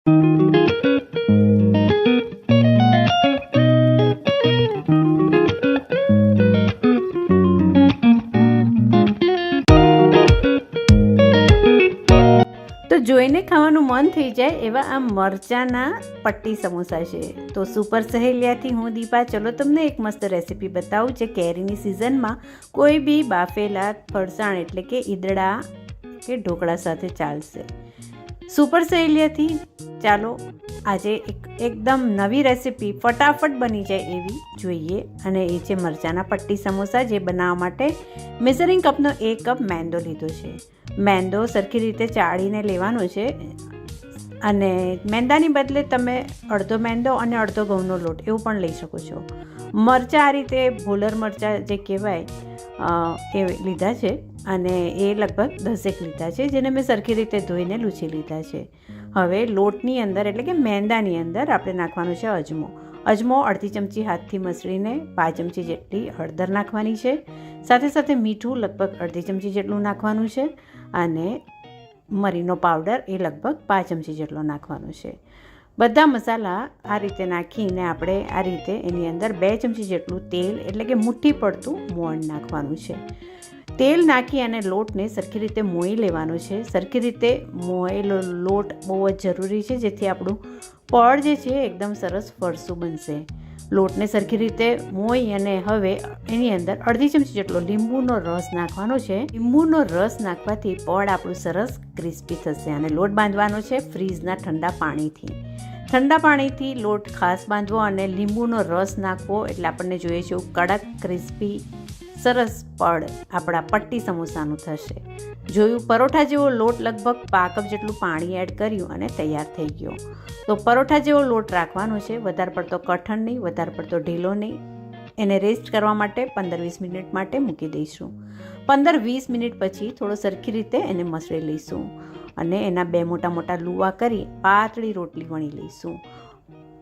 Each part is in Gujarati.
તો જોઈને ખાવાનું મન થઈ જાય એવા આ મરચાંના પટ્ટી સમોસા છે. તો સુપર સહેલિયાથી હું દીપા, ચલો તમને એક મસ્ત રેસીપી બતાવું જે કેરીની સિઝનમાં કોઈ બી બાફેલા ફરસાણ એટલે કે ઈદડા કે ઢોકળા સાથે ચાલશે. સુપર સહેલિયાથી ચાલો આજે એકદમ નવી રેસીપી ફટાફટ બની જાય એવી જોઈએ. અને એ છે મરચાંના પટ્ટી સમોસા, જે બનાવવા માટે મેઝરિંગ કપનો 1 કપ મેંદો લીધો છે. મેંદો સરખી રીતે ચાળીને લેવાનો છે અને મેંદાની બદલે તમે અડધો મેંદો અને અડધો ઘઉંનો લોટ એવું પણ લઈ શકો છો. મરચાં આ રીતે ભોલર મરચાં જે કહેવાય એ લીધા છે અને એ લગભગ 10 લીધા છે, જેને મેં સરખી રીતે ધોઈને લૂછી લીધા છે. હવે લોટની અંદર એટલે કે મેંદાની અંદર આપણે નાખવાનો છે અજમો અડધી ચમચી હાથથી મસળીને 5 ચમચી જેટલી હળદર નાખવાની છે. સાથે સાથે મીઠું લગભગ અડધી ચમચી જેટલું નાખવાનું છે અને મરીનો પાવડર એ લગભગ 5 ચમચી જેટલો નાખવાનો છે. બધા મસાલા આ રીતે નાખીને આપણે આ રીતે એની અંદર 2 ચમચી જેટલું તેલ એટલે કે મુઠ્ઠી પડતું મોણ નાખવાનું છે. તેલ નાખી અને લોટને સરખી રીતે મોઈ લેવાનો છે. સરખી રીતે મોયેલો લોટ બહુ જ જરૂરી છે, જેથી આપણું પડ જે છે એકદમ સરસ ફરસું બનશે. લોટને સરખી રીતે મોઈ અને હવે એની અંદર અડધી ચમચી જેટલો લીંબુનો રસ નાખવાનો છે. લીંબુનો રસ નાખવાથી પડ આપણું સરસ ક્રિસ્પી થશે. અને લોટ બાંધવાનો છે ફ્રીજના ઠંડા પાણીથી. ઠંડા પાણીથી લોટ ખાસ બાંધવો અને લીંબુનો રસ નાખવો એટલે આપણને જોઈએ છે કડક ક્રિસ્પી સરસ પડ આપણા પટ્ટી સમોસાનું થશે. જોયું, પરોઠા જેવો લોટ લગભગ 5 કપ જેટલું પાણી એડ કર્યું અને તૈયાર થઈ ગયો. તો પરોઠા જેવો લોટ રાખવાનો છે, વધારે પડતો કઠણ નહીં, વધારે પડતો ઢીલો નહીં. એને રેસ્ટ કરવા માટે 15-20 મિનિટ માટે મૂકી દઈશું. 15-20 મિનિટ પછી થોડો સરખી રીતે એને મસળી લઈશું અને એના 2 મોટા મોટા લુવા કરી પાતળી રોટલી વણી લઈશું.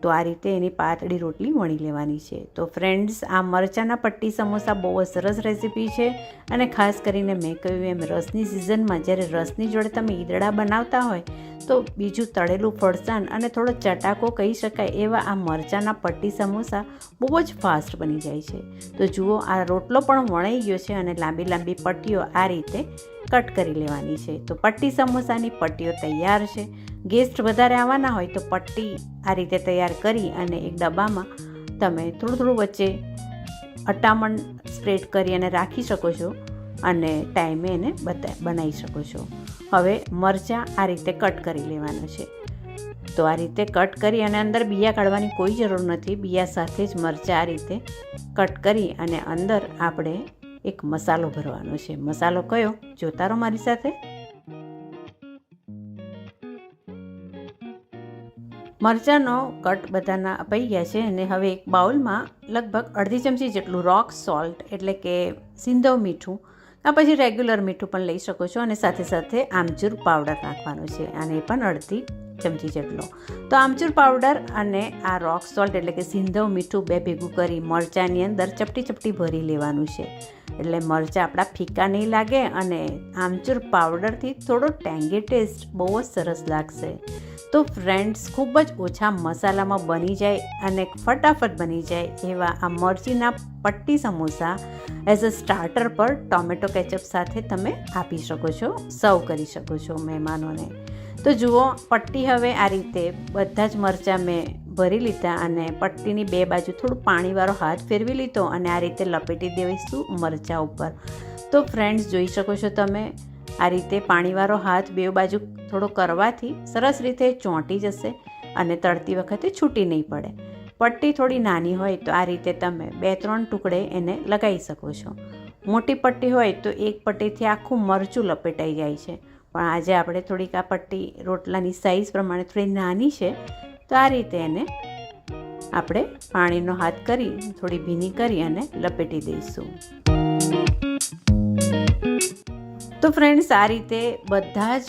તો આ રીતે એની પાતળી રોટલી વણી લેવાની છે. તો ફ્રેન્ડ્સ, આ મરચાંના પટ્ટી સમોસા બહુ જ સરસ રેસીપી છે અને ખાસ કરીને મેં કહ્યું એમ રસની સિઝનમાં જ્યારે રસની જોડે તમે ઈદડા બનાવતા હોય તો બીજું તળેલું ફરસાણ અને થોડો ચટાકો કહી શકાય એવા આ મરચાંના પટ્ટી સમોસા બહુ જ ફાસ્ટ બની જાય છે. તો જુઓ, આ રોટલો પણ વણાઈ ગયો છે અને લાંબી લાંબી પટ્ટીઓ આ રીતે કટ કરી લેવાની છે. તો પટ્ટી સમોસાની પટ્ટીઓ તૈયાર છે. ગેસ્ટ વધારે આવવાના હોય તો પટ્ટી આ રીતે તૈયાર કરી અને એક ડબ્બામાં તમે થોડું થોડું વચ્ચે અટામણ સ્પ્રેડ કરી અને રાખી શકો છો અને ટાઈમે એને બનાવી શકો છો. હવે મરચાં આ રીતે કટ કરી લેવાના છે. તો આ રીતે કટ કરી અને અંદર બિયા કાઢવાની કોઈ જરૂર નથી. બિયા સાથે જ મરચાં આ રીતે કટ કરી અને અંદર આપણે એક મસાલો ભરવાનો છે. મસાલો કયો જોતા રહો મારી સાથે. મરચાંનો કટ બધાના અપાઈ ગયા છે અને હવે એક બાઉલમાં લગભગ અડધી ચમચી જેટલું રોક સોલ્ટ એટલે કે સિંધવ મીઠું, આ પછી રેગ્યુલર મીઠું પણ લઈ શકો છો અને સાથે સાથે આમચૂર પાવડર નાખવાનો છે અને એ પણ અડધી ચમચી જેટલો. તો આમચૂર પાવડર અને આ રોક સોલ્ટ એટલે કે સિંધવ મીઠું 2 ભેગું કરી મરચાંની અંદર ચપટી ચપટી ભરી લેવાનું છે. એટલે મરચાં આપણા ફીકા નહીં લાગે અને આમચૂર પાવડરથી થોડો ટેંગી ટેસ્ટ બહુ જ સરસ લાગશે. તો ફ્રેન્ડ્સ, ખૂબ જ ઓછા મસાલામાં બની જાય અને ફટાફટ બની જાય એવા આ મરચીના પટ્ટી સમોસા એઝ અ સ્ટાર્ટર પર ટોમેટો કેચઅપ સાથે તમે આપી શકો છો, સર્વ કરી શકો છો મહેમાનોને. તો જુઓ, પટ્ટી હવે આ રીતે બધા જ મરચાં મેં ભરી લીધા અને પટ્ટીની 2 બાજુ થોડું પાણીવાળો હાથ ફેરવી લીધો અને આ રીતે લપેટી દઈશું મરચાં ઉપર. તો ફ્રેન્ડ્સ, જોઈ શકો છો તમે આ રીતે પાણીવાળો હાથ 2 બાજુ થોડો કરવાથી સરસ રીતે ચોંટી જશે અને તળતી વખતે છૂટી નહીં પડે. પટ્ટી થોડી નાની હોય તો આ રીતે તમે 2-3 ટુકડે એને લગાવી શકો છો. મોટી પટ્ટી હોય તો એક પટ્ટીથી આખું મરચું લપેટાઈ જાય છે. પણ આજે આપણે થોડીક આ પટ્ટી રોટલાની સાઇઝ પ્રમાણે થોડી નાની છે, તો આ રીતે એને આપણે પાણીનો હાથ કરી થોડી ભીની કરી અને લપેટી દઈશું. તો ફ્રેન્ડ્સ, આ રીતે બધા જ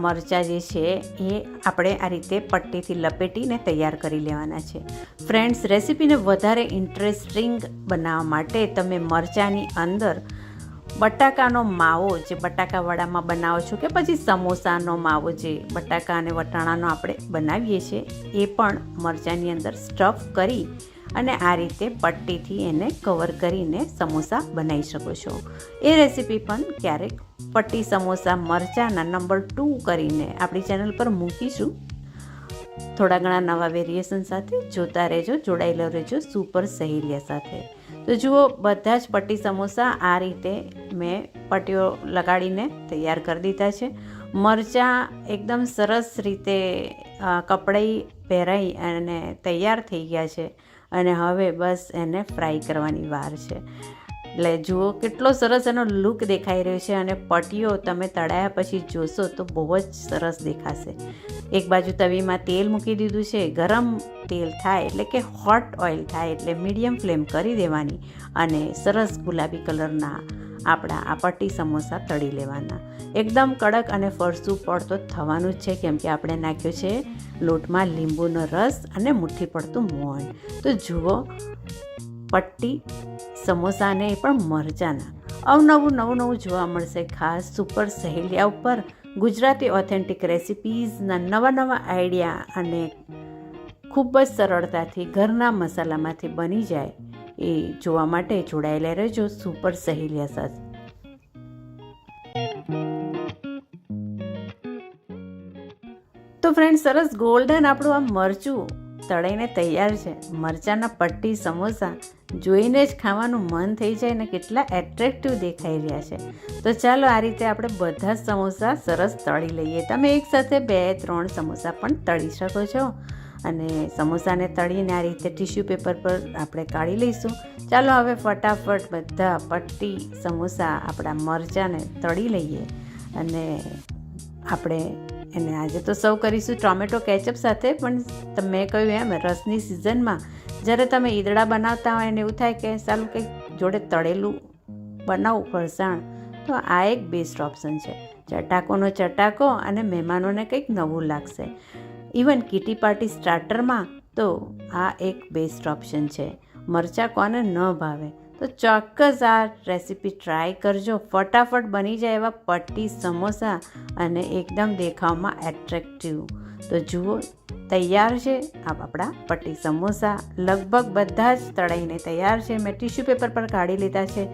મરચાં જે છે એ આપણે આ રીતે પટ્ટીથી લપેટીને તૈયાર કરી લેવાના છે. ફ્રેન્ડ્સ, રેસીપીને વધારે ઇન્ટરેસ્ટિંગ બનાવવા માટે તમે મરચાંની અંદર બટાકાનો માવો જે બટાકા વડામાં બનાવો છો કે પછી સમોસાનો માવો જે બટાકા અને વટાણાનો આપણે બનાવીએ છીએ એ પણ મરચાંની અંદર સ્ટફ કરી અને આ રીતે પટ્ટીથી એને કવર કરીને સમોસા બનાવી શકો છો. એ રેસીપી પણ ક્યારેક પટ્ટી સમોસા મરચાંના નંબર 2 કરીને આપણી ચેનલ પર મૂકીશું. થોડા ઘણા નવા વેરિએશન સાથે જોતા રહેજો, જોડાયેલો રહેજો સુપર સહેલિયા સાથે. તો જુઓ, બધા જ પટ્ટી સમોસા આ રીતે મેં પટ્ટીઓ લગાડીને તૈયાર કરી દીધા છે. મરચાં એકદમ સરસ રીતે કપડાઈ પહેરાઈ અને તૈયાર થઈ ગયા છે અને હવે બસ એને ફ્રાય કરવાની વાર છે. એટલે જુઓ કેટલો સરસ એનો લુક દેખાઈ રહ્યો છે અને પટ્ટીઓ તમે તળાયા પછી જોશો તો બહુ જ સરસ દેખાશે. એક બાજુ તવીમાં તેલ મૂકી દીધું છે. ગરમ તેલ થાય એટલે કે હોટ ઓઇલ થાય એટલે મીડિયમ ફ્લેમ કરી દેવાની અને સરસ ગુલાબી કલરના આપણા આ પટ્ટી સમોસા તળી લેવાના. એકદમ કડક અને ફરસું પડતો થવાનું જ છે કેમ કે આપણે નાખ્યો છે લોટમાં લીંબુનો રસ અને મુઠ્ઠી પડતું મોણ. તો જુઓ, પટ્ટી સમોસાને એ પણ મરચાંના નવું જોવા મળશે. ખાસ સુપર સહેલિયા ઉપર ગુજરાતી ઓથેન્ટિક રેસિપીઝના નવા આઈડિયા અને ખૂબ જ સરળતાથી ઘરના મસાલામાંથી બની જાય એ જોવા માટે જોડાયેલા રહેજો સુપર સહેલિયા સાથે. તો ફ્રેન્ડ, સરસ ગોલ્ડન આપણું આ મરચું તળાઈને તૈયાર છે. મરચાંના પટ્ટી સમોસા જોઈને જ ખાવાનું મન થઈ જાય ને કેટલા એટ્રેક્ટિવ દેખાઈ રહ્યા છે. તો ચાલો આ રીતે આપણે બધા જ સમોસા સરસ તળી લઈએ. તમે એકસાથે 2-3 સમોસા પણ તળી શકો છો અને સમોસાને તળીને આ રીતે ટીશ્યુ પેપર પર આપણે કાઢી લઈશું. ચાલો હવે ફટાફટ બધા પટ્ટી સમોસા આપણા મરચાંને તળી લઈએ અને આપણે એને આજે તો સર્વ કરીશું ટોમેટો કેચઅપ સાથે. પણ મેં કહ્યું એમ રસની સિઝનમાં જ્યારે તમે ઈદડા બનાવતા હોય ને એવું થાય કે સાલું કંઈક જોડે તળેલું બનાવું ફરસાણ, તો આ એક બેસ્ટ ઓપ્શન છે. ચટાકોનો ચટાકો અને મહેમાનોને કંઈક નવું લાગશે. ઇવન કીટી પાર્ટી સ્ટાર્ટરમાં તો આ એક બેસ્ટ ઓપ્શન છે. મરચાં કોને ન ભાવે, તો ચોક્કસ આ રેસીપી ટ્રાય કરજો. ફટાફટ બની જાય એવા પટ્ટી સમોસા અને એકદમ દેખાવમાં એટ્રેક્ટિવ. તો જુઓ, તૈયાર છે આપણા પટ્ટી સમોસા. લગભગ બધા જ તળાઈને તૈયાર છે. મેં ટીશ્યુ પેપર પર કાઢી લીધા છે.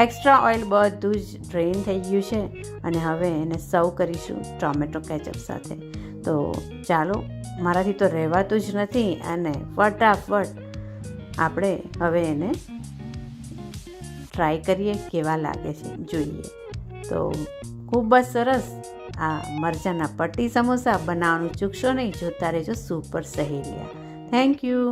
એક્સ્ટ્રા ઓઇલ બધું જ ડ્રેઇન થઈ ગયું છે અને હવે એને સર્વ કરીશું ટોમેટો કેચઅપ સાથે. તો ચાલો, મારાથી તો રહેવાતું જ નથી અને ફટાફટ આપણે હવે એને ટ્રાય કરીએ કેવા લાગે છે, જોઈએ. તો ખૂબ જ સરસ આ મરચાંના પટ્ટી સમોસા બનાવવાનું ચૂકશો નહીં. જોતા રહેજો સુપર સહેલિયા. Thank you.